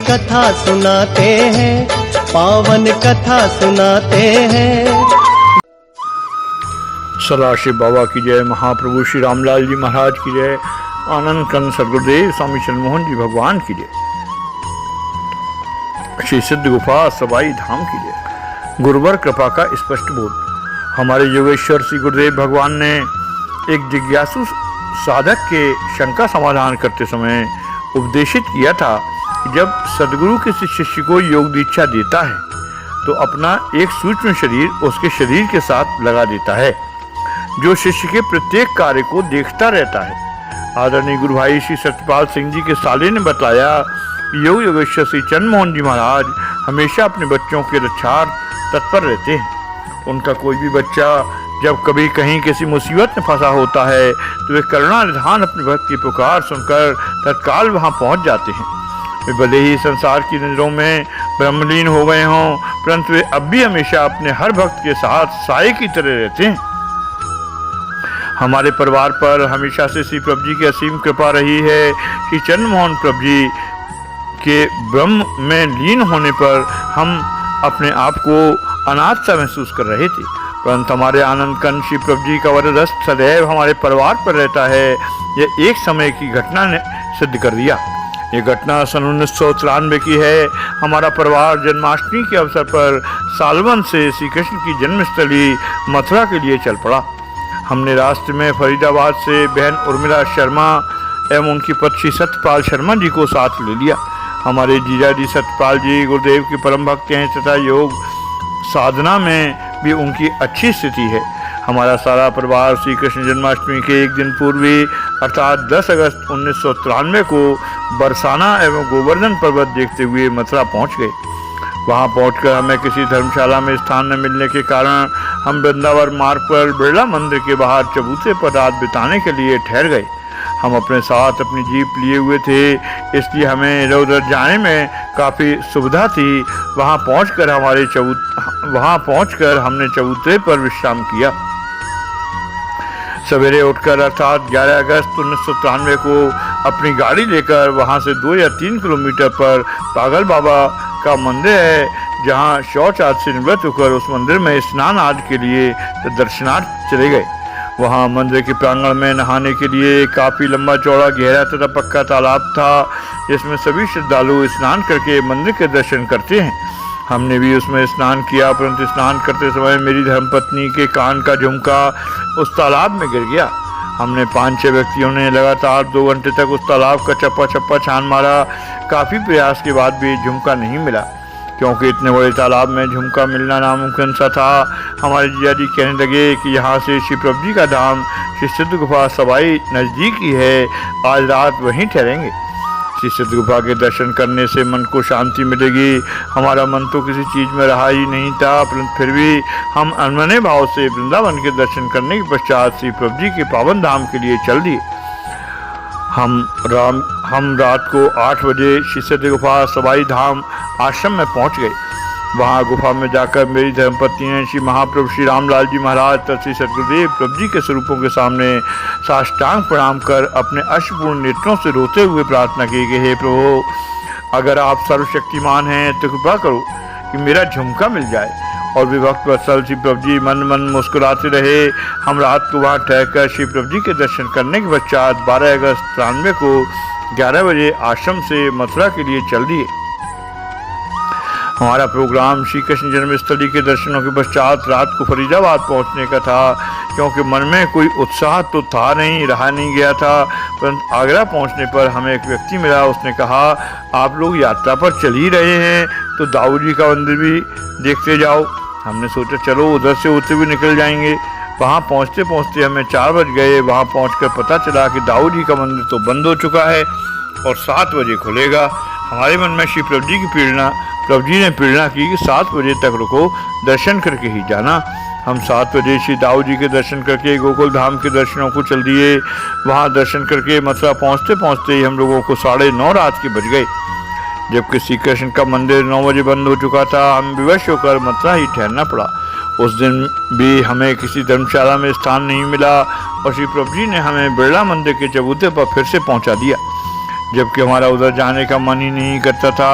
कथा सुनाते हैं, पावन कथा सुनाते हैं। सदाशिव बाबा की जय, महाप्रभु श्री रामलाल जी महाराज की जय, आनंद कंद सदगुरुदेव स्वामी चंद्रमोहन जी भगवान की जय, श्री सिद्ध गुफा सबाई धाम की जय। गुरुवर कृपा का स्पष्ट बोध। हमारे योगेश्वर श्री गुरुदेव भगवान ने एक जिज्ञासु साधक के शंका समाधान करते समय उपदेशित किया था कि जब सदगुरु किसी शिष्य को योग दीक्षा देता है तो अपना एक सूक्ष्म शरीर उसके शरीर के साथ लगा देता है, जो शिष्य के प्रत्येक कार्य को देखता रहता है। आदरणीय गुरु भाई श्री सत्यपाल सिंह जी के साले ने बताया कि योग योगेश्वर श्री चंद्रमोहन जी महाराज हमेशा अपने बच्चों के रक्षार्थ तत्पर रहते हैं। उनका कोई भी बच्चा जब कभी कहीं किसी मुसीबत में फंसा होता है तो वे करुणा निधान अपने भक्त की पुकार सुनकर तत्काल वहां पहुंच जाते हैं। वे भले ही संसार की नजरों में ब्रह्मलीन हो गए हों, परंतु वे अब भी हमेशा अपने हर भक्त के साथ साए की तरह रहते हैं। हमारे परिवार पर हमेशा से श्री प्रभु जी की असीम कृपा रही है। श्री चंद्रमोहन प्रभु जी के ब्रह्म में लीन होने पर हम अपने आप को अनाथ सा महसूस कर रहे थे, परंतु हमारे आनंद कंद श्री प्रभु जी का वरद सदैव हमारे परिवार पर रहता है। यह एक समय की घटना ने सिद्ध कर दिया। ये घटना सन 1993 की है। हमारा परिवार जन्माष्टमी के अवसर पर सालवन से श्री कृष्ण की जन्मस्थली मथुरा के लिए चल पड़ा। हमने रास्ते में फरीदाबाद से बहन उर्मिला शर्मा एवं उनकी पत्नी सत्यपाल शर्मा जी को साथ ले लिया। हमारे जीजा जी सत्यपाल जी गुरुदेव के परम भक्त हैं तथा योग साधना में भी उनकी अच्छी स्थिति है। हमारा सारा परिवार श्री कृष्ण जन्माष्टमी के एक दिन पूर्व अर्थात 10 अगस्त 1993 को बरसाना एवं गोवर्धन पर्वत देखते हुए मथुरा पहुंच गए। वहां पहुंचकर हमें किसी धर्मशाला में स्थान न मिलने के कारण हम वृंदावन मार्ग पर बिरला मंदिर के बाहर चबूते पर रात बिताने के लिए ठहर गए। हम अपने साथ अपनी जीप लिए हुए थे, इसलिए हमें इधर उधर जाने में काफ़ी सुविधा थी। वहां पहुंचकर हमने चबूतरे पर विश्राम किया। सवेरे उठकर अर्थात 11 अगस्त 1993 को अपनी गाड़ी लेकर वहां से 2 या 3 किलोमीटर पर पागल बाबा का मंदिर है, जहां शौच आदि से निवृत्त होकर उस मंदिर में स्नान आदि के लिए दर्शनार्थ चले गए। वहां मंदिर के प्रांगण में नहाने के लिए काफ़ी लंबा चौड़ा गहरा तथा पक्का तालाब था, जिसमें सभी श्रद्धालु स्नान करके मंदिर के दर्शन करते हैं। हमने भी उसमें स्नान किया, परंतु स्नान करते समय मेरी धर्मपत्नी के कान का झुमका उस तालाब में गिर गया। हमने 5-6 व्यक्तियों ने लगातार 2 घंटे तक उस तालाब का चप्पा चप्पा छान मारा। काफ़ी प्रयास के बाद भी झुमका नहीं मिला, क्योंकि इतने बड़े तालाब में झुमका मिलना नामुमकिन सा था। हमारे जीजा जी कहने लगे कि यहाँ से श्री प्रभु जी का धाम श्री सिद्ध गुफा सबाई नज़दीक ही है, आज रात वहीं ठहरेंगे। श्री सिद्ध गुफा के दर्शन करने से मन को शांति मिलेगी। हमारा मन तो किसी चीज़ में रहा ही नहीं था, परंतु फिर भी हम अनमने भाव से वृंदावन के दर्शन करने के पश्चात श्री प्रभु जी के पावन धाम के लिए चल दिए। हम रात को 8 बजे श्री सिद्ध गुफा सबाई धाम आश्रम में पहुंच गए। वहां गुफा में जाकर मेरी धर्मपत्नी ने श्री महाप्रभु श्री रामलाल जी महाराज तथा श्री सदगुरुदेव प्रभु जी के स्वरूपों के सामने साष्टांग प्रणाम कर अपने अश्रुपूर्ण नेत्रों से रोते हुए प्रार्थना की कि हे प्रभु, अगर आप सर्वशक्तिमान हैं तो कृपा करो कि मेरा झुमका मिल जाए। और विभक्त वत्सल श्री प्रभु जी मन मन मुस्कुराते रहे। हम रात को वहाँ ठहरकर श्री प्रभु जी के दर्शन करने के पश्चात 12 अगस्त 93 को 11 बजे आश्रम से मथुरा के लिए चल दिए। हमारा प्रोग्राम श्री कृष्ण जन्मस्थली के दर्शनों के पश्चात रात को फरीदाबाद पहुंचने का था, क्योंकि मन में कोई उत्साह तो था नहीं, रहा नहीं गया था। परंतु आगरा पहुंचने पर हमें एक व्यक्ति मिला। उसने कहा, आप लोग यात्रा पर चल ही रहे हैं तो दाऊ जी का मंदिर भी देखते जाओ। हमने सोचा चलो उधर से होते हुए निकल जाएंगे। वहाँ पहुँचते पहुँचते हमें 4 बज गए। वहाँ पहुँचकर पता चला कि दाऊ जी का मंदिर तो बंद हो चुका है और 7 बजे खुलेगा। हमारे मन में श्री प्रभु जी ने प्रेरणा की कि 7 बजे तक रुको, दर्शन करके ही जाना। हम 7 बजे श्री दाऊ जी के दर्शन करके गोकुल धाम के दर्शनों को चल दिए। वहाँ दर्शन करके मथुरा पहुँचते पहुँचते ही हम लोगों को 9:30 रात के बज गए, जबकि श्री कृष्ण का मंदिर 9 बजे बंद हो चुका था। हम विवश होकर मथुरा ही ठहरना पड़ा। उस दिन भी हमें किसी धर्मशाला में स्थान नहीं मिला और श्री प्रभु जी ने हमें बिरला मंदिर के चबूते पर फिर से पहुँचा दिया। जबकि हमारा उधर जाने का मन ही नहीं करता था।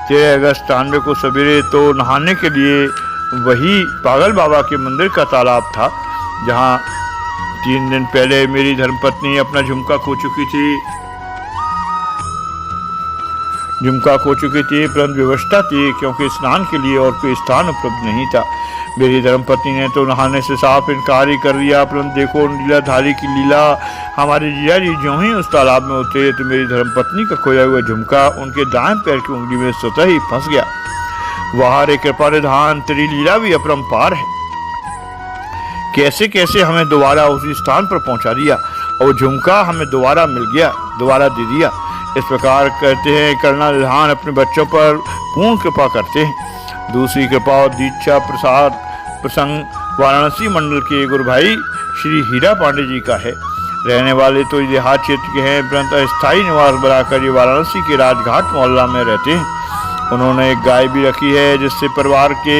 13 अगस्त 93 को सवेरे तो नहाने के लिए वही पागल बाबा के मंदिर का तालाब था जहाँ 3 दिन पहले मेरी धर्मपत्नी अपना झुमका खो चुकी थी, परंतु व्यवस्था थी क्योंकि स्नान के लिए और कोई स्थान उपलब्ध नहीं था। मेरी धर्मपत्नी ने तो नहाने से साफ इनकार ही कर दिया, परंतु देखो लीलाधारी की लीला। हमारे जीजा जी ज्यों ही उस तालाब में उतरे तो मेरी धर्मपत्नी का खोया हुआ झुमका उनके दाएं पैर की उंगली में स्वतः ही फंस गया। वाह रे कृपा निधान, तेरी लीला भी अपरंपार है। कैसे कैसे हमें दोबारा उसी स्थान पर पहुंचा दिया और झुमका हमें दोबारा मिल गया, दोबारा दे दिया। इस प्रकार कहते हैं करना निधान अपने बच्चों पर पूर्ण कृपा करते हैं। दूसरी कृपा और दीक्षा प्रसाद प्रसंग वाराणसी मंडल के गुरु भाई श्री हीरा पांडे जी का है। रहने वाले तो देहात क्षेत्र के हैं, परंतु स्थायी निवास बनाकर ये वाराणसी के राजघाट मोहल्ला में रहते हैं। उन्होंने एक गाय भी रखी है जिससे परिवार के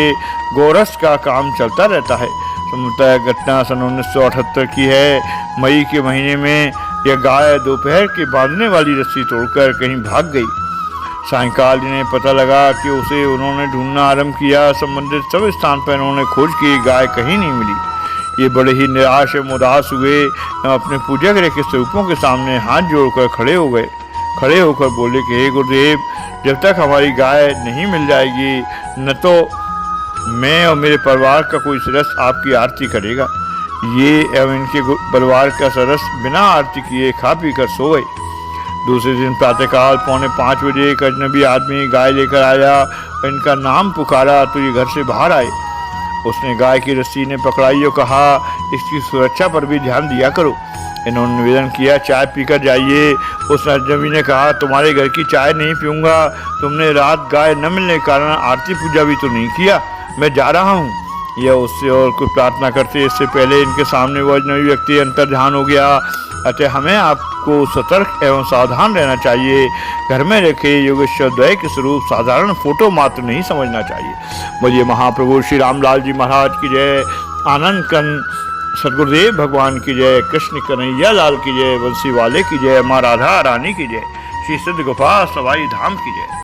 गोरस का काम चलता रहता है। संभवतः घटना सन 1978 की है। मई के महीने में यह गाय दोपहर के बांधने वाली रस्सी तोड़कर कहीं भाग गई। सायंकाल इन्हें पता लगा कि उसे उन्होंने ढूंढना आरंभ किया। संबंधित सब स्थान पर उन्होंने खोज की, गाय कहीं नहीं मिली। ये बड़े ही निराश एवं उदास हुए। अपने पूजा गृह के स्वरूपों के सामने हाथ जोड़कर खड़े होकर बोले कि हे गुरुदेव, जब तक हमारी गाय नहीं मिल जाएगी न तो मैं और मेरे परिवार का कोई सदस्य आपकी आरती करेगा। ये एवं इनके परिवार का सदस्य बिना आरती किए खा पी कर सो गए। दूसरे दिन प्रातःकाल 4:45 बजे एक अजनबी आदमी गाय लेकर आया और इनका नाम पुकारा तो ये घर से बाहर आए। उसने गाय की रस्सी ने पकड़ाई और कहा, इसकी सुरक्षा पर भी ध्यान दिया करो। इन्होंने निवेदन किया, चाय पीकर जाइए। उस अजनबी ने कहा, तुम्हारे घर की चाय नहीं पीऊँगा। तुमने रात गाय न मिलने के कारण आरती पूजा भी तो नहीं किया। मैं जा रहा हूँ। यह उससे और कुछ प्रार्थना करते इससे पहले इनके सामने वो अजनबी व्यक्ति अंतर्ध्यान हो गया। अतः हमें आपको सतर्क एवं सावधान रहना चाहिए। घर में रखे योगेश्वर द्वय के स्वरूप साधारण फोटो मात्र नहीं समझना चाहिए। बोलिए महाप्रभु श्री रामलाल जी महाराज की जय, आनंद कन सदगुरुदेव भगवान की जय, कृष्ण कन्हैया लाल की जय, बंसी वाले की जय, माँ राधा रानी की जय, श्री सिद्ध गोपाल सवाई धाम की जय।